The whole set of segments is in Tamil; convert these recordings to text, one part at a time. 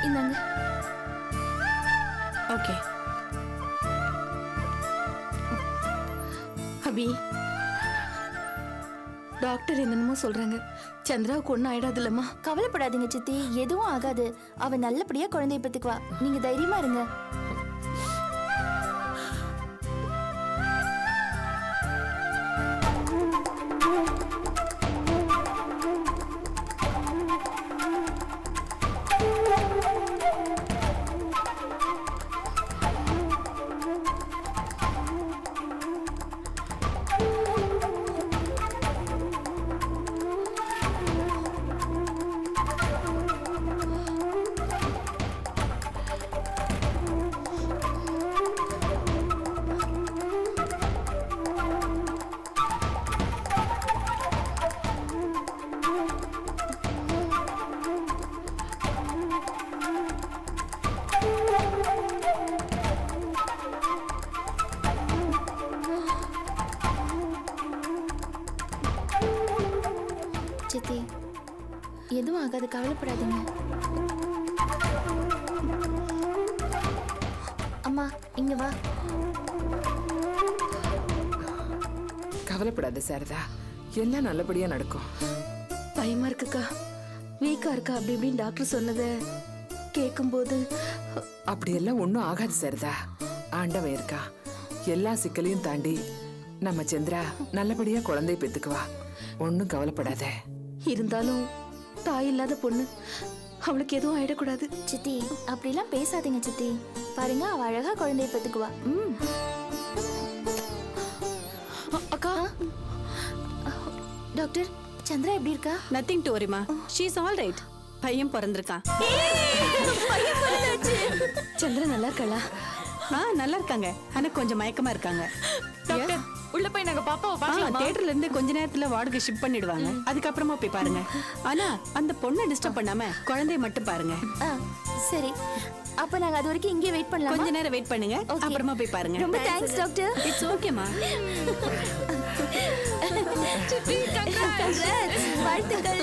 இந்தாங்க. ஓகே. அபி, டாக்டர் என்னென்னமோ சொல்றாங்க. சந்திராவுக்கு ஒன்னும் ஆயிடாதுல்லம்மா? கவலைப்படாதீங்க சித்தி, எதுவும் ஆகாது. அவ நல்லபடியா குழந்தைய பெத்துக்குவா. நீங்க தைரியமா இருங்க. சித்தி, எதுவும் ஆகாது, கவலைப்படாதீங்க. அம்மா இங்க வா. கவலைப்படாத சாரதா, எல்லாம் நல்லபடியா நடக்கும். பயமா இருக்குக்கா. வீக்கா இருக்கா அப்படி இப்படின்னு டாக்டர் சொன்னதை கேட்கும்போது. அப்படியெல்லாம் ஒன்றும் ஆகாது சாரதா. ஆண்டவன் இருக்கா. எல்லா சிக்கலையும் தாண்டி நம்ம சந்திரா நல்லபடியா குழந்தைய பெத்துக்குவா. ஒன்னும் கவலைப்படாத. இருந்தாலும் தாய் இல்லாத பொண்ணு, அவளுக்கு எதுவும் ஆயிடக்கூடாது. சித்தி, அப்படிலாம் பேசாதீங்க சித்தி. பாருங்க, அவ அழகா குழந்தைய பெத்துக்குவா. அக்கா, டாக்டர், சந்திரா எப்படி இருக்கா? நத்திங் டு வரிமா, ஷீ இஸ் ஆல் ரைட். பையன் பிறந்திருக்கான். சந்திரா நல்லா இருக்காளா? நல்லா இருக்காங்க. ஆனா கொஞ்சம் மயக்கமா இருக்காங்க. உள்ள போய் நாங்க பாப்பாவை பார்க்கலாம். தியேட்டர்ல இருந்து கொஞ்ச நேரத்துல வார்டுக்கு ஷிஃப்ட் பண்ணிடுவாங்க. அதுக்கப்புறமா போய் பாருங்க. ஆனா அந்த பொண்ணை டிஸ்டர்ப் பண்ணாம குழந்தைய மட்டும் பாருங்க. சரி, அப்ப நாங்க அது வரைக்கும் இங்கே வெயிட் பண்ணலாம். கொஞ்ச நேரம் வெயிட் பண்ணுங்க, அப்புறமா போய் பாருங்க. ரொம்ப தேங்க்ஸ் டாக்டர். இட்ஸ் ஓகேமா. வாழ்த்துக்கள்.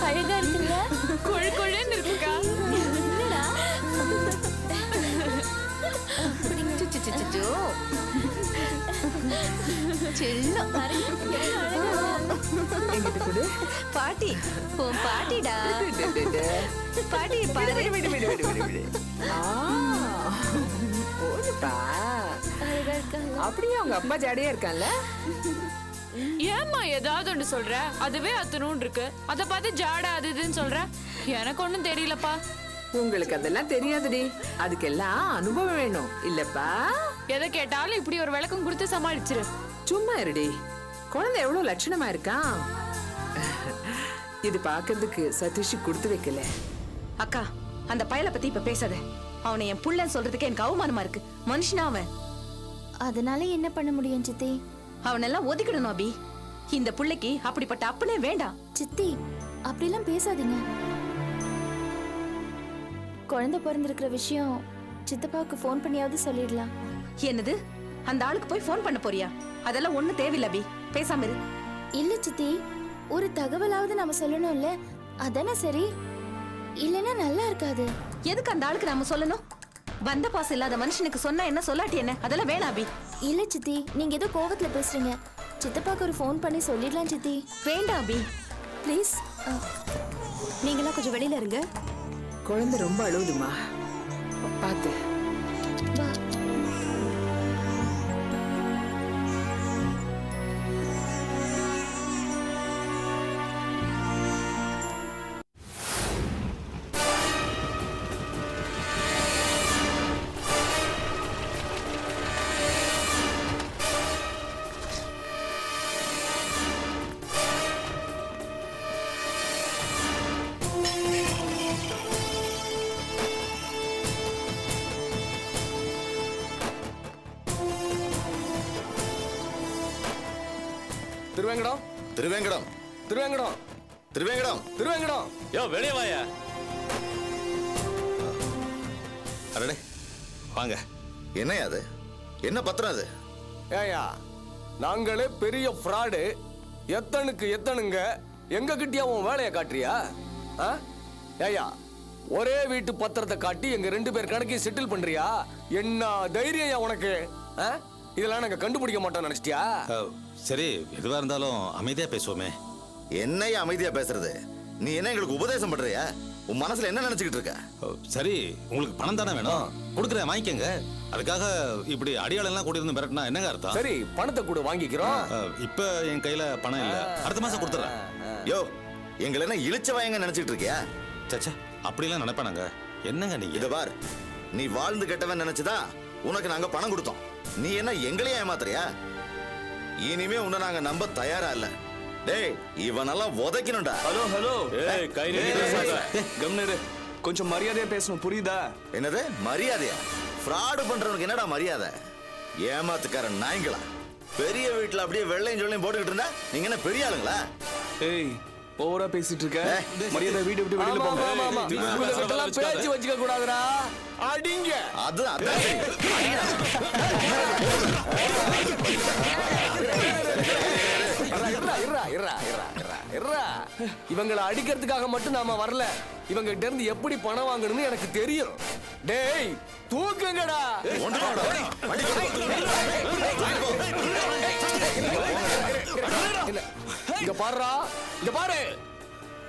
அழகா இருக்குல்ல? கொழு கொழுன்னு இருக்குக்கா. என்னடா? எங்கிட்ட கொடு. பாட்டி, உன் பாட்டிடா. பாட்டி விடு, விடு, விடு, விடு, விடு, விடு, விடு. போதுப்பா. அழகா இருக்காங்க. அப்படியே அவங்க அப்பா ஜாடியா இருக்கான்ல. ஏம்மா ஏதாவது ஒன்று சொல்ற, அதுவே அத்தனும் இருக்கு. அதை பார்த்து ஜாடா அது இதுன்னு சொல்ற. எனக்கு ஒன்றும் தெரியலப்பா. உங்களுக்கு அதெல்லாம் தெரியாதுடி. அதுக்கெல்லாம் அனுபவம் வேணும் இல்லப்பா. எதை கேட்டாலும் இப்படி ஒரு விளக்கம் கொடுத்து சமாளிச்சிரு. சும்மா இருடி. குழந்தை எவ்வளவு லட்சணமா இருக்கான். இது பாக்குறதுக்கு சதீஷ் கொடுத்து வைக்கல. அக்கா, அந்த பயலை பத்தி இப்ப பேசாத. அவனை என் புள்ளன்னு சொல்றதுக்கு எனக்கு அவமானமா இருக்கு. மனுஷனா அவன். அதனால என்ன பண்ண முடியும் சித்தி? அவனெல்லாம் ஒதுக்கிடணும் அபி. இந்த புள்ளைக்கு அப்படிப்பட்ட அப்பனே வேண்டாம். சித்தி, அப்படிலாம் பேசாதீங்க. குழந்தை பிறந்திருக்கிற விஷயம் சித்தப்பாவுக்கு ஃபோன் பண்ணியாவது சொல்லிடலாம். என்னது? அந்த ஆளுக்கு போய் ஃபோன் பண்ண போறியா? அதெல்லாம் ஒண்ணு தேவையில்ல அபி. பேசாம இரு. இல்ல சித்தி, ஒரு தகவலாவது நம்ம சொல்லணும்ல, அதானே சரி. இல்லைன்னா நல்லா இருக்காது. எதுக்கு அந்த ஆளுக்கு நாம சொல்லணும்? வந்த பாசம் இல்லாத மனுஷனுக்கு சொன்னா என்ன, சொல்லாட்டி என்ன? அதெல்லாம் வேணாம் அபி. இல்ல சித்தி, நீங்க ஏதோ கோவத்துல பேசுறீங்க. சித்தப்பாக்கு ஒரு ஃபோன் பண்ணி சொல்லிடலாம் சித்தி. வேண்டாம் அபி, ப்ளீஸ். நீங்களாம் கொஞ்சம் வெளியில இருங்க. குழந்தை ரொம்ப அழுவுதுமா, பாத்து. வா. திருவேங்கடம் திருவேங்கடம் திருவேங்கடம் திருவேங்கடம் திருவேங்கடம். யோ வெளியே வாயா. அடடே வாங்க. என்னையா அது? என்ன பத்திரம் அது? ஏயா நாங்களே பெரிய ஃப்ராடு. எத்தனுங்க எங்க கிட்டயா உன் வேலையை காட்டுறியா? ஏயா ஒரே வீட்டு பத்திரத்தை காட்டி எங்க 2 பேர் கணக்கையும் செட்டில் பண்றியா? என்ன தைரியம் உனக்கு? இதெல்லாம் நாங்க கண்டுபிடிக்க மாட்டோம் நினைச்சிட்டியா? சரி எதுவா இருந்தாலும் அமைதியா பேசுவோமே. என்னையா அமைதியா பேசுறது? நீ என்ன எங்களுக்கு உபதேசம் பண்றியா? உன் மனசுல என்ன நினைச்சுக்கிட்டு இருக்க? சரி உங்களுக்கு பணம் தானே வேணும், கொடுக்குறேன் வாங்கிக்கங்க. அதுக்காக இப்படி அடியாளம் எல்லாம் கூட்டி இருந்து மிரட்டினா என்னங்க அர்த்தம்? சரி பணத்தை கூட வாங்கிக்கிறோம். இப்ப என் கையில பணம் இல்ல, அடுத்த மாசம் கொடுத்துறேன். யோ எங்களை என்ன இழிச்ச வாயங்க நினைச்சிட்டு இருக்கியா? சச்சா அப்படிலாம் நினைப்பானாங்க. என்னங்க நீங்க? இத பார், நீ வாழ்ந்து கெட்டவன் நினைச்சுதான் உனக்கு நாங்க பணம் கொடுத்தோம். நீ என்ன எங்களையே ஏமாத்துறியா? இனிமே உன்னை நாங்க நம்ப தயாரா இல்ல. டேய் இவனெல்லாம் உதைக்கணும்டா. Hello hello. ஏய் கை நீட்டி பேசாத. கம்னரு கொஞ்சம் மரியாதையா பேசணும், புரியுதா? என்னது மரியாதையா? ஃப்ராடு பண்றவனுக்கு என்னடா மரியாதை? ஏமாத்துக்கார நாய்ங்களா? பெரிய வீட்டுல அப்படியே வெள்ளையும் சொல்லையும் போட்டுக்கிட்டு இருந்தா நீங்க என்ன பெரிய ஆளுங்களா? ஏய் ஓவரா பேசிட்டு இருக்க. மரியாதை வீடு விட்டு வெளியில போங்க. இவங்ககிட்டலாம் பேச்சு வச்சுக்க கூடாதுடா. அடிங்க. அது அதான் சரி. இவங்களை அடிக்கிறதுக்காக மட்டும் நாம வரல. இவங்க கிட்ட இருந்து எப்படி பணம் வாங்கணும்னு எனக்கு தெரியும். டேய் தூக்குங்கடா. இங்க பாருடா, இங்க பாரு.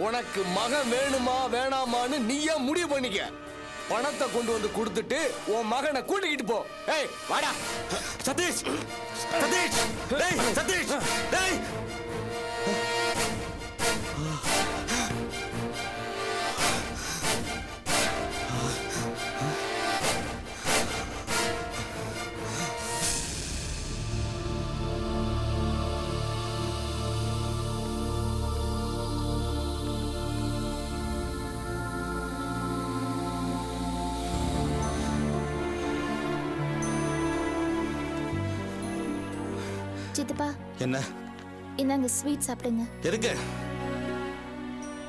உனக்கு மகன் வேணுமா வேணாமான்னு நீயே முடிவு பண்ணிக்க. பணத்தை கொண்டு வந்து கொடுத்துட்டு உன் மகனை கூட்டிக்கிட்டு போ. ஏய் வாடா. சதீஷ் சதீஷ் டேய் சதீஷ் டேய். சித்தப்பா என்ன? இந்தாங்க ஸ்வீட் சாப்பிடுங்க. எதுக்கு?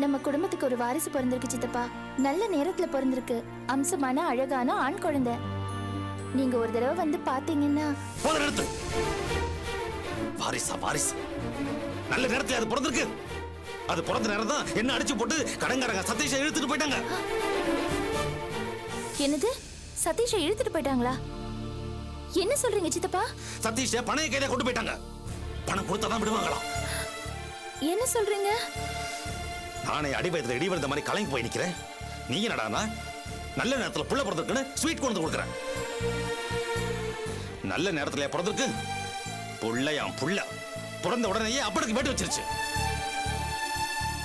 நம்ம குடும்பத்துக்கு ஒரு வாரிசு பிறந்திருக்கு சித்தப்பா. நல்ல நேரத்துல பிறந்திருக்கு. அம்சமான அழகான ஆண் குழந்தை. நீங்க ஒரு தடவை வந்து பாத்தீங்கன்னா. போதும் நிறுத்து. வாரிசா வாரிசு? நல்ல நேரத்துல அது பிறந்திருக்கு. அது பிறந்த நேரம் தான் என்ன அடிச்சு போட்டு கடங்காரங்க சதீஷை இழுத்துட்டு போயிட்டாங்க. என்னது? சதீஷை இழுத்துட்டு போயிட்டாங்களா? என்ன சொல்றீங்க சித்தப்பா? சதீஷை பணைய கையில கொண்டு போயிட்டாங்க. பணம் கொடுத்தாதான் விடுவாங்களா? என்ன சொல்றீங்க? நானே அடி வயதுல இடி வந்த மாதிரி கலங்கி போய் நிக்கிறேன். நீ என்னடானா நல்ல நேரத்துல புள்ள பிறந்திருக்குன்னு ஸ்வீட் கொண்டு கொடுக்குறேன். நல்ல நேரத்துல பிறந்திருக்கு. புள்ளையாம் புள்ள பிறந்த உடனேயே அப்பனுக்கு வேட்டு வச்சிருச்சு.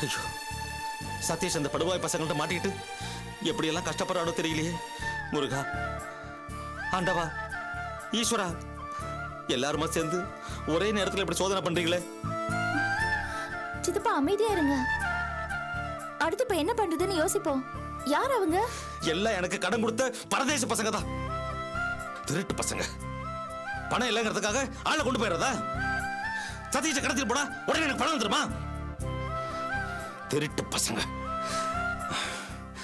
ஐயோ சதீஷ் அந்த படுவாய் பசங்கள்ட்ட மாட்டிக்கிட்டு எப்படி எல்லாம் கஷ்டப்படுறானோ தெரியலையே. முருகா, ஆண்டவா, ஈஸ்வரா, எல்லாருமா சேர்ந்து ஒரே நேரத்துல இப்படி சோதனை பண்றீங்களே. சித்தப்பா அமைதியா இருங்க. அடுத்து இப்ப என்ன பண்றதுன்னு யோசிப்போம். யார் அவங்க? எல்லாம் எனக்கு கடன் கொடுத்த பரதேச பசங்க தான். திருட்டு பசங்க. பணம் இல்லைங்கிறதுக்காக ஆளை கொண்டு போயிடுறதா? சதீஷை கடத்திட்டு போனா உடனே எனக்கு பணம் வந்துருமா? திருட்டு பசங்க.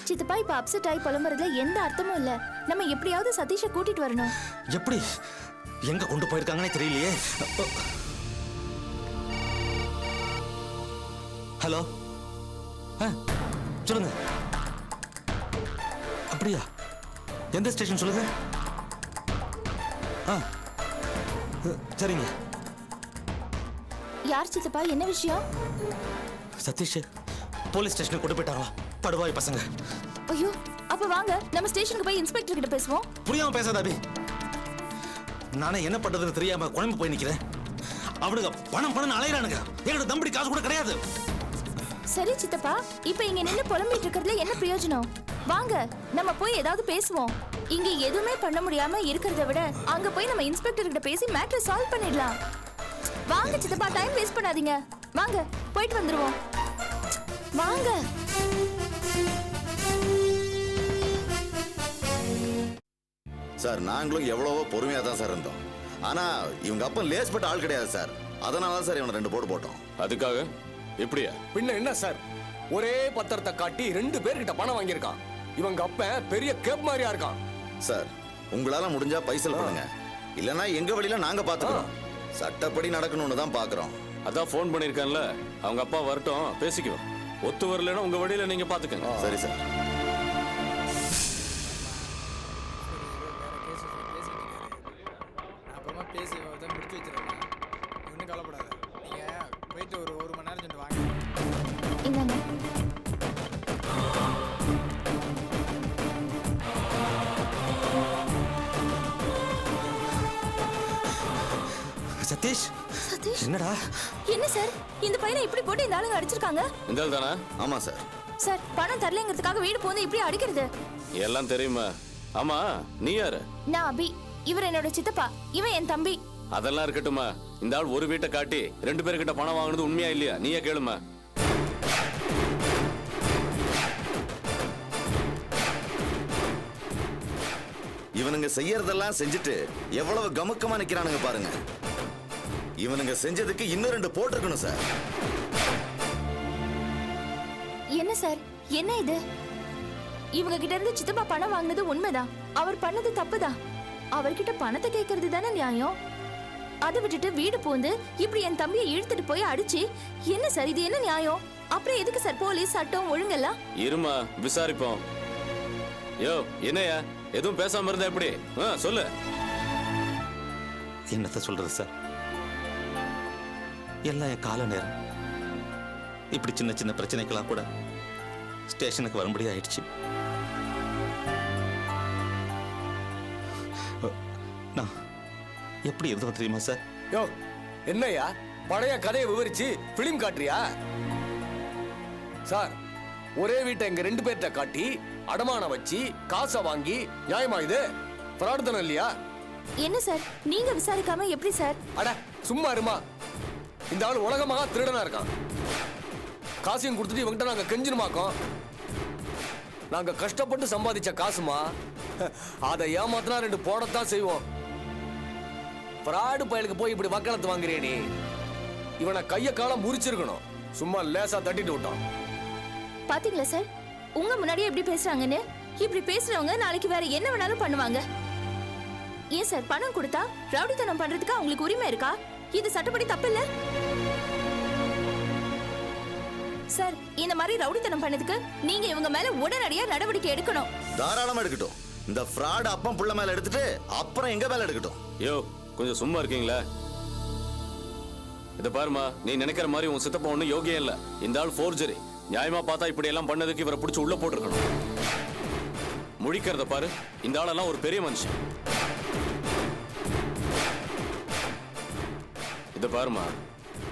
சித்தப்பா இப்ப அப்செட் ஆகி புலம்புறதுல எந்த அர்த்தமும் இல்ல. நம்ம எப்படியாவது சதீஷை கூட்டிட்டு வரணும். எப்படி? எங்க கொண்டு போயிருக்காங்கன்னே தெரியலையே. ஹலோ, சொல்லுங்க. அப்படியா? எந்த ஸ்டேஷன் சொல்லுங்க. சரிங்க. யார் சித்தப்பா? என்ன விஷயம்? சதீஷ் போலீஸ் ஸ்டேஷனுக்கு கொண்டு போயிட்டாங்களா படுவாய் பசங்க? ஐயோ, அப்ப வாங்க நம்ம ஸ்டேஷனுக்கு போய் இன்ஸ்பெக்டர் கிட்ட பேசுவோம். புரியாம பேசாத அபி. நானே என்ன பண்றதுன்னு தெரியாம குழம்பு போய் நிக்கிறேன். அவனுங்க பணம் பணம் அலையறானுங்க. என்னோட தம்பி காசு கூட கிடையாது. சரி சித்தப்பா, இப்ப இங்க நின்னு புலம்பிட்டு இருக்கிறதுல என்ன பிரயோஜனம்? வாங்க நம்ம போய் ஏதாவது பேசுவோம். இங்க எதுவுமே பண்ண முடியாம இருக்கிறத விட அங்க போய் நம்ம இன்ஸ்பெக்டர் கிட்ட பேசி மேட்டரை சால்வ் பண்ணிடலாம். வாங்க சித்தப்பா, டைம் வேஸ்ட் பண்ணாதீங்க. வாங்க போயிட்டு வந்துருவோம். வாங்க. சார் நாங்களும் எவ்வளவோ பொறுமையா தான் சார் இருந்தோம். ஆனா இவங்க அப்பன் லேஸ்பட்ட ஆள் கிடையாது சார். அதனால தான் சார் இவனை 2 போடு போட்டோம். அதுக்காக எப்படியா? பின்ன என்ன சார், ஒரே பத்திரத்தை காட்டி 2 பேர்கிட்ட பணம் வாங்கியிருக்கான். இவங்க அப்ப பெரிய கேப் மாதிரியா இருக்கான். சார் உங்களால முடிஞ்சா பைசல் பண்ணுங்க, இல்லனா எங்க வழியில நாங்க பாத்துக்கிறோம். சட்டப்படி நடக்கணும்னு தான் பாக்குறோம். அதான் ஃபோன் பண்ணிருக்கான்ல, அவங்க அப்பா வரட்டும் பேசிக்குவோம். ஒத்து வரலன்னா உங்க வழியில நீங்க பாத்துக்கங்க. சரி சார். அப்புறமா பேசி முடிச்சு வச்சிருக்கேன். ஒன்றும் கவலைப்படாத. நீங்க போயிட்டு ஒரு 1 மணி நேரம் சென்று வாங்க. இந்தாங்க. சதீஷ், சதீஷ், என்னடா? என்ன சார் இந்த பையனை இப்படி போட்டு இந்த ஆளுங்க அடிச்சிருக்காங்க? இந்த தானே? ஆமா சார். சார் பணம் தரலங்கிறதுக்காக வீடு போந்து இப்படி அடிக்கிறது? எல்லாம் தெரியுமா? ஆமா, நீ யாரு? நான் அபி, இவர் என்னோட சித்தப்பா, இவன் என் தம்பி. அதெல்லாம் இருக்கட்டுமா, இந்த ஆள் ஒரு வீட்டை காட்டி 2 பேர்கிட்ட பணம் வாங்குனது உண்மையா இல்லையா? நீயே கேளுமா. இவனுங்க செய்யறதெல்லாம் செஞ்சுட்டு எவ்வளவு கமுக்கமா நிக்கிறானுங்க பாருங்க. இவனுங்க செஞ்சதுக்கு இன்னும் 2 போட்டிருக்கணும் சார். என்ன சார், என்ன இது? இவங்க கிட்ட இருந்து சித்தப்பா பணம் வாங்கினது உண்மைதான், அவர் பண்ணது தப்புதான். அவர்கிட்ட பணத்தை கேட்கறது தானே நியாயம். அதை விட்டுட்டு வீடு போந்து இப்படி என் தம்பியை இழுத்துட்டு போய் அடிச்சு, என்ன சார் இது, என்ன நியாயம்? அப்புறம் எதுக்கு சார் போலீஸ் சட்டம் ஒழுங்கெல்லாம்? இருமா, விசாரிப்போம். யோ என்னையா, எதுவும் பேசாம இருந்தா எப்படி? சொல்லு. என்னத்த சொல்றது சார், எல்லாம் என் கால நேரம். இப்படி சின்ன சின்ன பிரச்சனைக்கெல்லாம் கூட ஸ்டேஷனுக்கு வரும்படி ஆயிடுச்சு. நான் எப்படி இருந்தோம் தெரியுமா சார்? யோ என்னையா, பழைய கதையை விவரிச்சு பிலிம் காட்டுறியா? சார், ஒரே வீட்டை எங்க 2 பேர்ட்ட காட்டி அடமானம் வச்சு காசை வாங்கி நியாயமா இது? பிரார்த்தனை இல்லையா? என்ன சார் நீங்க விசாரிக்காம எப்படி சார்? அட சும்மா இருமா. இந்த ஆள் உலகமாக திருடனா இருக்கான். காசையும் கொடுத்துட்டு இவங்கிட்ட நாங்க கெஞ்சினுமாக்கோம். நாங்க கஷ்டப்பட்டு சம்பாதிச்ச காசுமா, அதை ஏமாத்தினா 2 போடத்தான் செய்வோம். பிராடு பயலுக்கு போய் இப்படி வக்காலத்து வாங்குறியே நீ. இவனை கைய காலம் முறிச்சிருக்கணும், சும்மா லேசா தட்டிட்டு விட்டான். பாத்தீங்களா சார், உங்க முன்னாடியே எப்படி பேசுறாங்கன்னு? இப்படி பேசுறவங்க நாளைக்கு வேற என்ன வேணாலும் பண்ணுவாங்க. ஏன் சார், பணம் கொடுத்தா ரவுடித்தனம் பண்றதுக்கு அவங்களுக்கு உரிமை இருக்கா? இது சட்டப்படி தப்பு இல்ல சார். இந்த மாதிரி ரவுடித்தனம் பண்ணதுக்கு நீங்க இவங்க மேல உடனடியா நடவடிக்கை எடுக்கணும். தாராளமா எடுக்கட்டும். இந்த ஃப்ராட் அப்பம் புள்ள மேல எடுத்துட்டு அப்புறம் எங்க மேல எடுக்கட்டும். யோ கொஞ்சம் சும்மா இருக்கீங்களா? இத பாருமா, நீ நினைக்கிற மாதிரி உன் சித்தப்பா ஒண்ணு யோகியம் இல்ல. இந்த ஆள் ஃபோர்ஜரி. நியாயமா பார்த்தா இப்படி எல்லாம் பண்ணதுக்கு இவரை பிடிச்சி உள்ள போட்டுருக்கணும். முழிக்கிறத பாரு, இந்த ஆளெல்லாம் ஒரு பெரிய மனுஷன். இத பாருமா,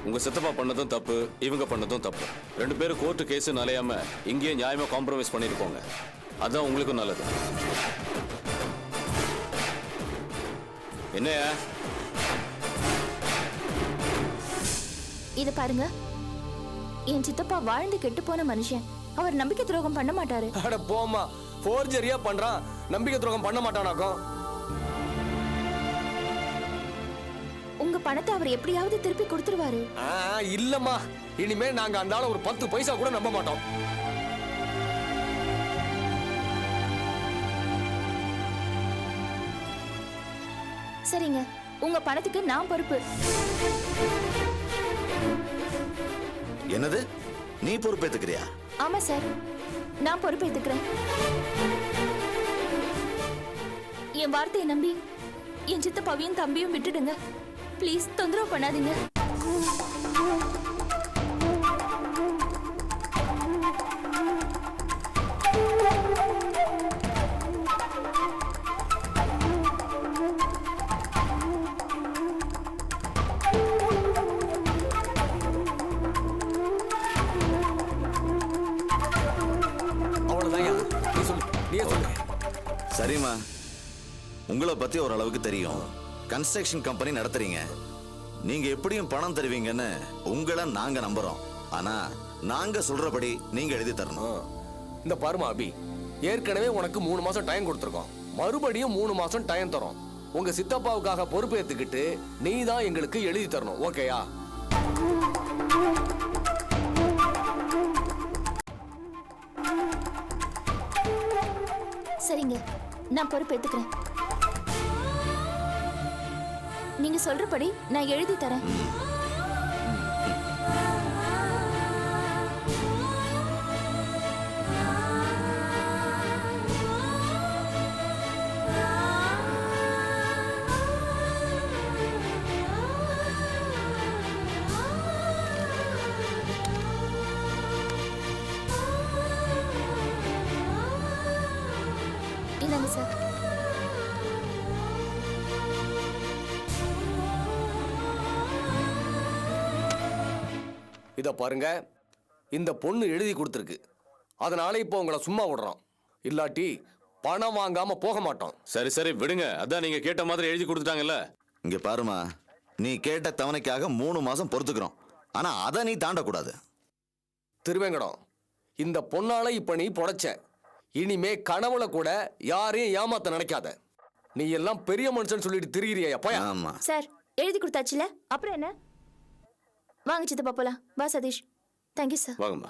உங்க சித்தப்பா பண்ணதும் தப்பு, இவங்க பண்ணதும் தப்பு. 2 பேரும் கோர்ட்டு கேஸ் அலையாம இங்கேயே நியாயமா காம்ப்ரமைஸ் பண்ணிட்டு போங்க. அதான் உங்களுக்கும் நல்லது. என்னையா? இது பாருங்க, என் சித்தப்பா வாழ்ந்து கெட்டு போன மனுஷன். அவர் நம்பிக்கை துரோகம் பண்ண மாட்டாரு. அட போமா, ஃபோர்ஜரியா பண்றான், நம்பிக்கை துரோகம் பண்ண மாட்டானாக்கும். உங்க பணத்தை அவர் எப்படியாவது திருப்பி கொடுத்துருவாரு. இல்லம்மா, இனிமே நாங்க அந்த ஆள ஒரு 10 பைசா கூட நம்ப மாட்டோம். சரிங்க, உங்க பணத்துக்கு நான் பொறுப்பு. என்னது, நீ பொறுப்பேத்துக்கிறியா? ஆமா சார், நான் பொறுப்பேத்துக்கிறேன். என் வார்த்தையை நம்பி என் சித்தப்பாவையும் தம்பியும் விட்டுடுங்க. ப்ளீஸ், தொந்தரவு பண்ணாதீங்க. சரிம்மா, உங்களை பத்தி ஓரளவுக்கு தெரியும். கன்ஸ்ட்ரக்ஷன் கம்பெனி நடத்துறீங்க. நீங்க எப்படியும் பணம் தருவீங்கன்னு உங்களை நாங்க நம்புறோம். ஆனா நாங்க சொல்றபடி நீங்க எழுதி தரணும். இந்த பாருமா அபி, ஏற்கனவே உனக்கு 3 மாசம் டைம் கொடுத்துருக்கோம். மறுபடியும் 3 மாசம் டைம் தரோம். உங்க சித்தப்பாவுக்காக பொறுப்பேத்துக்கிட்டு நீ தான் எங்களுக்கு எழுதி தரணும். ஓகேயா? சரிங்க, நான் பொறுப்பேத்துக்கிறேன். நீங்க சொல்றபடி நான் எழுதி தரேன். இந்தாங்க சார். இத பாருங்க, இந்த பொண்ணு எழுதி கொடுத்துருக்கு. அதனால இப்போ உங்களை சும்மா விடுறோம். இல்லாட்டி பணம் வாங்காம போக மாட்டோம். சரி சரி விடுங்க, அதான் நீங்க கேட்ட மாதிரி எழுதி கொடுத்துட்டாங்கல்ல. இங்க பாருமா, நீ கேட்ட தவணைக்காக 3 மாசம் பொறுத்துக்கிறோம். ஆனா அதை நீ தாண்டக்கூடாது. திருவேங்கடம், இந்த பொண்ணால இப்ப நீ பொழைச்ச. இனிமே கனவுல கூட யாரையும் ஏமாத்த நினைக்காத. நீ எல்லாம் பெரிய மனுஷன் சொல்லிட்டு திரிகிறியா பையா? ஆமா. சார் எழுதி கொடுத்தாச்சுல, அப்புறம் என்ன? வாங்க சித்தப்பா போலாம். வா சதீஷ். Thank you sir. வாங்கம்மா.